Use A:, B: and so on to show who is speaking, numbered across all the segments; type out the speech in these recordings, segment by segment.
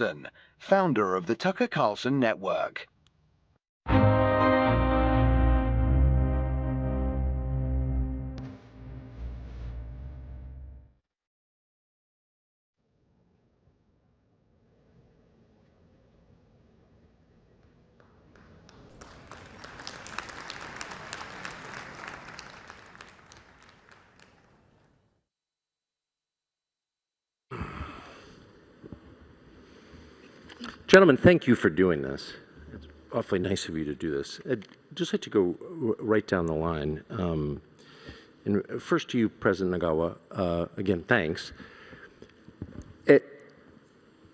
A: Carlson, founder of the Carlson Network.
B: Gentlemen, thank you for doing this. It's awfully nice of you to do this. I'd just like to go right down the line. And first to you, President Mnangagwa, again, thanks.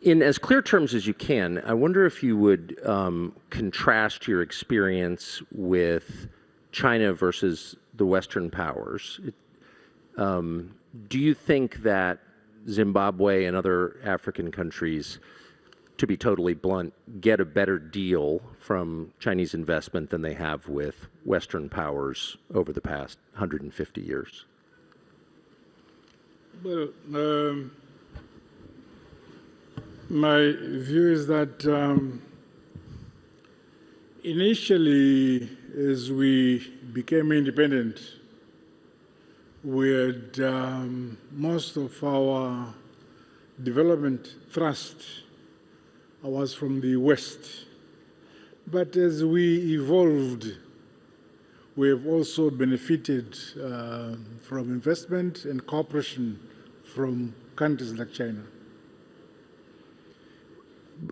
B: In as clear terms as you can, I wonder if you would contrast your experience with China versus the Western powers. Do you think that Zimbabwe and other African countries, to be totally blunt, get a better deal from Chinese investment than they have with Western powers over the past 150 years?
C: Well, my view is that initially, as we became independent, we had most of our development thrust was from the West. But as we evolved, we have also benefited from investment and cooperation from countries like China.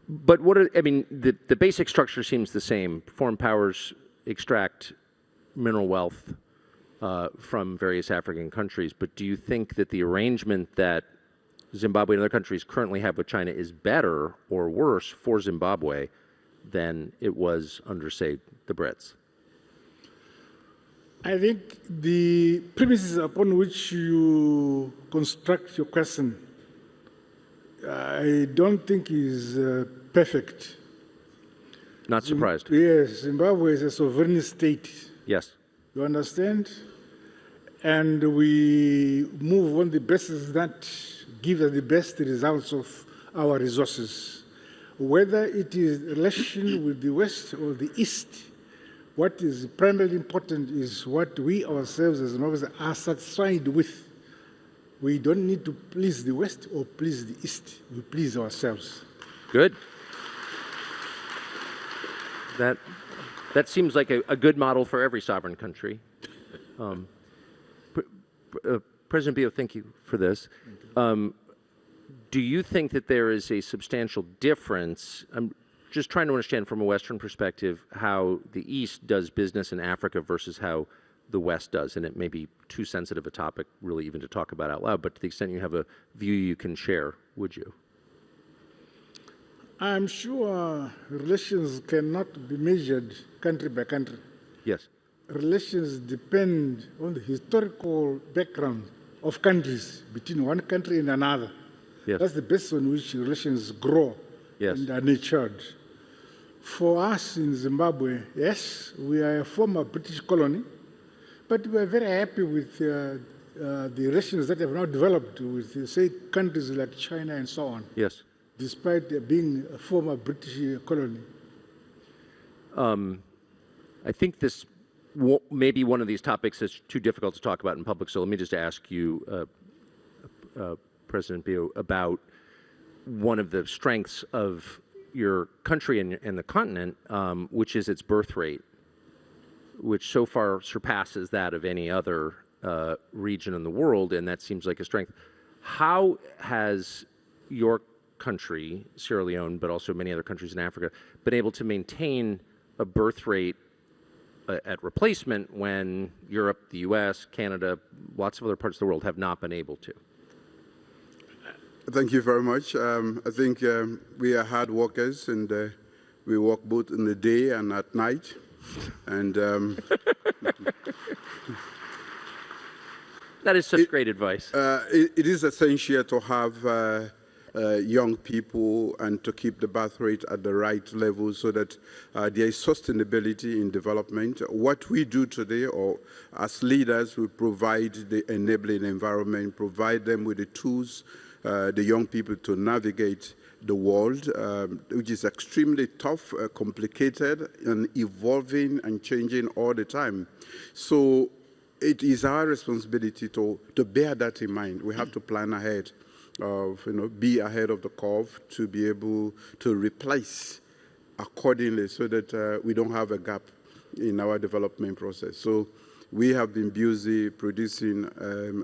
B: But what are, I mean, the basic structure seems the same. Foreign powers extract mineral wealth from various African countries. But do you think that the arrangement that Zimbabwe and other countries currently have with China is better or worse for Zimbabwe than it was under, say, the Brits?
C: I think the premises upon which you construct your question, I don't think is perfect.
B: Not surprised.
C: Yes, Zimbabwe is a sovereign state.
B: Yes.
C: You understand? And we move on the basis that give us the best results of our resources. Whether it is relation with the West or the East, what is primarily important is what we ourselves as Zimbabweans are satisfied with. We don't need to please the West or please the East. We please ourselves.
B: Good. That seems like a good model for every sovereign country. President Bio, thank you for this. Do you think that there is a substantial difference? I'm just trying to understand from a Western perspective how the East does business in Africa versus how the West does, and it may be too sensitive a topic really even to talk about out loud, but to the extent you have a view you can share, would you?
C: I'm sure relations cannot be measured country by country.
B: Yes.
C: Relations depend on the historical background of countries between one country and another.
B: Yes.
C: That's the basis on which relations grow and are nurtured. For us in Zimbabwe, yes, we are a former British colony, but we are very happy with the relations that have now developed with, say, countries like China and so on.
B: Yes.
C: Despite being a former British colony.
B: I think this maybe one of these topics is too difficult to talk about in public, so let me just ask you, President Bio, about one of the strengths of your country and the continent, which is its birth rate, which so far surpasses that of any other region in the world, and that seems like a strength. How has your country, Sierra Leone, but also many other countries in Africa, been able to maintain a birth rate at replacement when Europe, the US, Canada, lots of other parts of the world have not been able to?
D: Thank you very much. I think we are hard workers, and we work both in the day and at night. And
B: that is such great advice.
D: It is essential to have young people and to keep the birth rate at the right level so that there is sustainability in development. What we do today, or as leaders, we provide the enabling environment, provide them with the tools, the young people to navigate the world, which is extremely tough, complicated, and evolving and changing all the time. So it is our responsibility to bear that in mind. We have to plan ahead, be ahead of the curve to be able to replace accordingly so that we don't have a gap in our development process. So we have been busy producing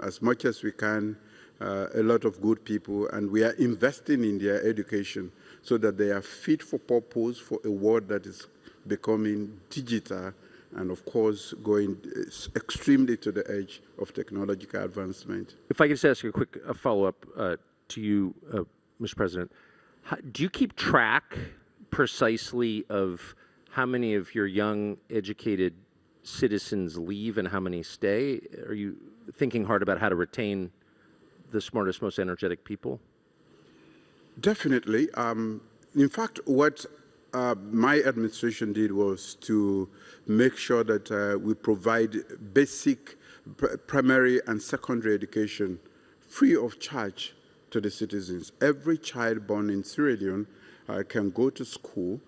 D: as much as we can, a lot of good people, and we are investing in their education so that they are fit for purpose for a world that is becoming digital and, of course, going extremely to the edge of technological advancement.
B: If I could just ask you a quick follow-up to you, Mr. President. Do you keep track precisely of how many of your young, educated citizens leave and how many stay? Are you thinking hard about how to retain the smartest, most energetic people?
D: Definitely. In fact, what my administration did was to make sure that we provide basic primary and secondary education free of charge to the citizens. Every child born in Sierra Leone can go to school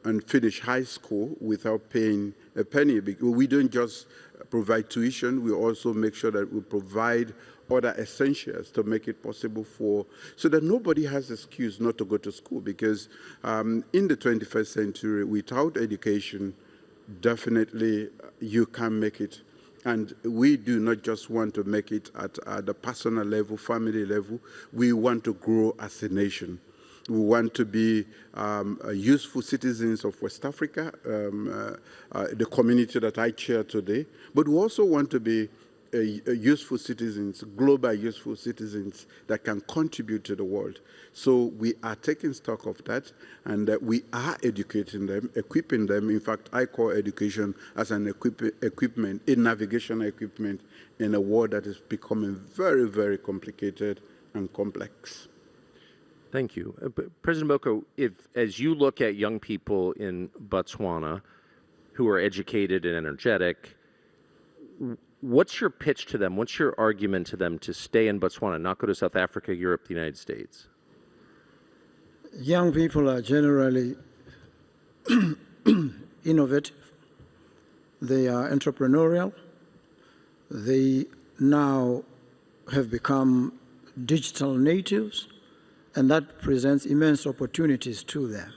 D: and finish high school without paying a penny. We don't just provide tuition, we also make sure that we provide other essentials to make it possible so that nobody has excuse not to go to school, because in the 21st century, without education, definitely you can't make it. And we do not just want to make it at the personal level, family level, we want to grow as a nation. We want to be useful citizens of West Africa, the community that I chair today, but we also want to be useful citizens, global useful citizens that can contribute to the world. So we are taking stock of that, and we are educating them, equipping them. In fact, I call education as an equipment, a navigational equipment in a world that is becoming very, very complicated and complex.
B: Thank you. President Boko, as you look at young people in Botswana who are educated and energetic, what's your pitch to them? What's your argument to them to stay in Botswana, not go to South Africa, Europe, the United States?
E: Young people are generally innovative. They are entrepreneurial. They now have become digital natives, and that presents immense opportunities to them.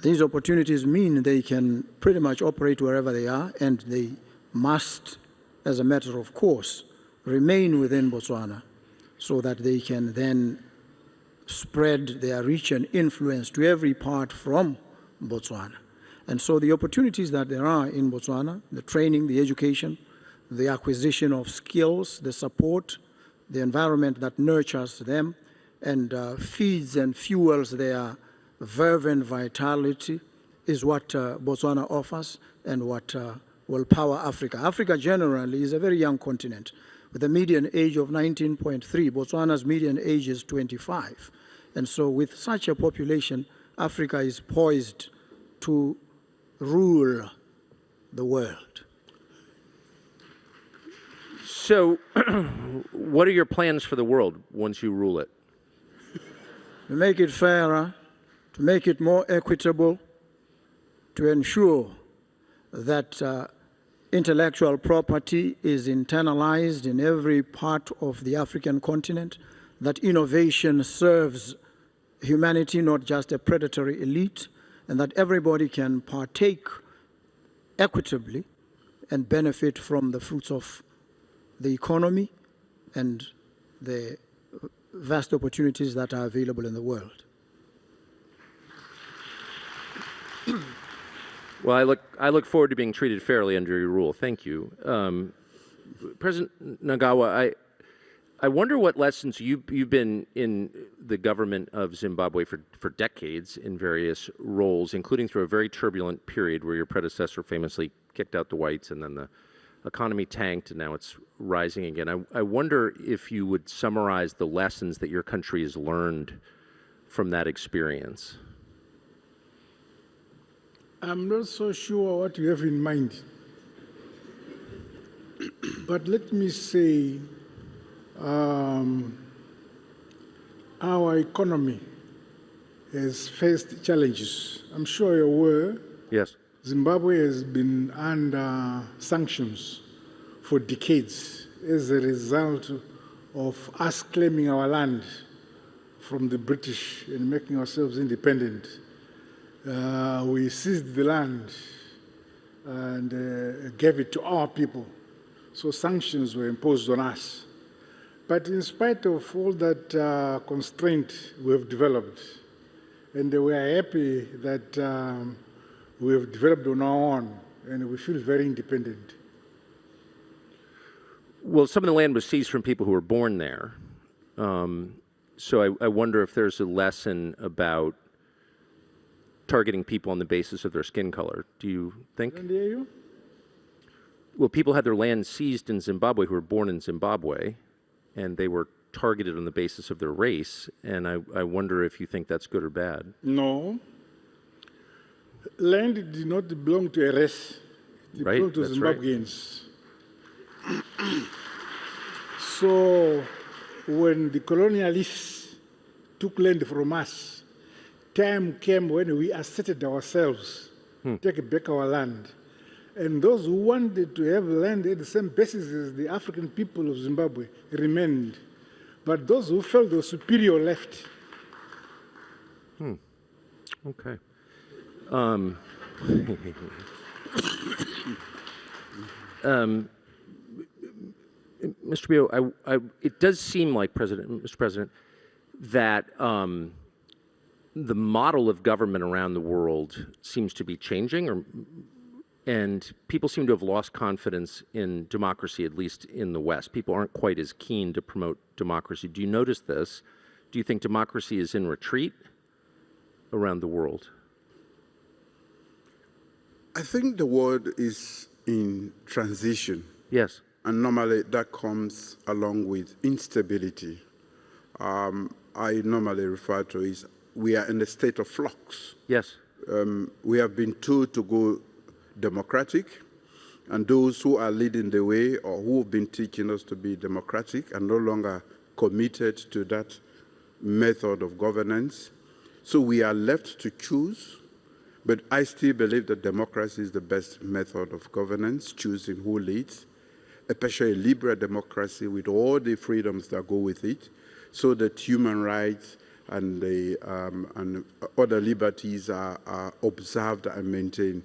E: These opportunities mean they can pretty much operate wherever they are, and they must, as a matter of course, remain within Botswana so that they can then spread their reach and influence to every part from Botswana. And so the opportunities that there are in Botswana, the training, the education, the acquisition of skills, the support, the environment that nurtures them and feeds and fuels their verve and vitality is what Botswana offers and what will power Africa. Africa generally is a very young continent with a median age of 19.3. Botswana's median age is 25. And so with such a population, Africa is poised to rule the world.
B: So what are your plans for the world once you rule it?
E: To make it fairer, to make it more equitable, to ensure that intellectual property is internalized in every part of the African continent, that innovation serves humanity, not just a predatory elite, and that everybody can partake equitably and benefit from the fruits of the economy and the vast opportunities that are available in the world.
B: Well, I look forward to being treated fairly under your rule. Thank you. President Mnangagwa, I wonder what lessons you've been in the government of Zimbabwe for decades in various roles, including through a very turbulent period where your predecessor famously kicked out the whites and then the economy tanked and now it's rising again. I wonder if you would summarize the lessons that your country has learned from that experience.
C: I'm not so sure what you have in mind. But let me say, Our economy has faced challenges. I'm sure you're aware
B: Yes.
C: Zimbabwe has been under sanctions for decades as a result of us claiming our land from the British and making ourselves independent. We seized the land and gave it to our people. So sanctions were imposed on us. But in spite of all that constraint we have developed, and we are happy that we have developed on our own, and we feel very independent.
B: Well, some of the land was seized from people who were born there. So I wonder if there's a lesson about targeting people on the basis of their skin color. Do you think?
C: Can I hear you?
B: Well, people had their land seized in Zimbabwe who were born in Zimbabwe, and they were targeted on the basis of their race. And I wonder if you think that's good or bad.
C: No. Land did not belong to a race. It
B: Right,
C: belonged to
B: that's right.
C: Zimbabweans. So when the colonialists took land from us, time came when we asserted ourselves, take back our land. And those who wanted to have land at the same basis as the African people of Zimbabwe remained. But those who felt they were superior left.
B: Okay. Mr. Bio, it does seem like, Mr. President, that the model of government around the world seems to be changing, and people seem to have lost confidence in democracy, at least in the West. People aren't quite as keen to promote democracy. Do you notice this? Do you think democracy is in retreat around the world?
D: I think the world is in transition.
B: Yes.
D: And normally that comes along with instability. I normally refer to it, we are in a state of flux.
B: Yes.
D: We have been told to go democratic, and those who are leading the way or who have been teaching us to be democratic are no longer committed to that method of governance. So we are left to choose, but I still believe that democracy is the best method of governance, choosing who leads, especially a liberal democracy with all the freedoms that go with it, so that human rights and other liberties are observed and maintained.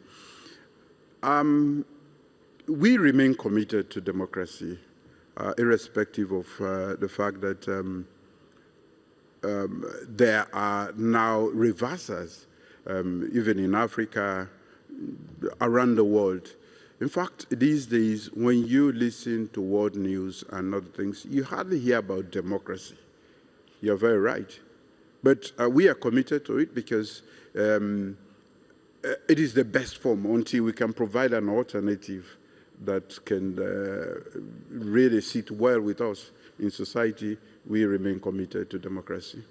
D: We remain committed to democracy, irrespective of the fact that there are now reversers, even in Africa, around the world. In fact, these days, when you listen to world news and other things, you hardly hear about democracy. You're very right. But we are committed to it because it is the best form until we can provide an alternative that can really sit well with us in society. We remain committed to democracy.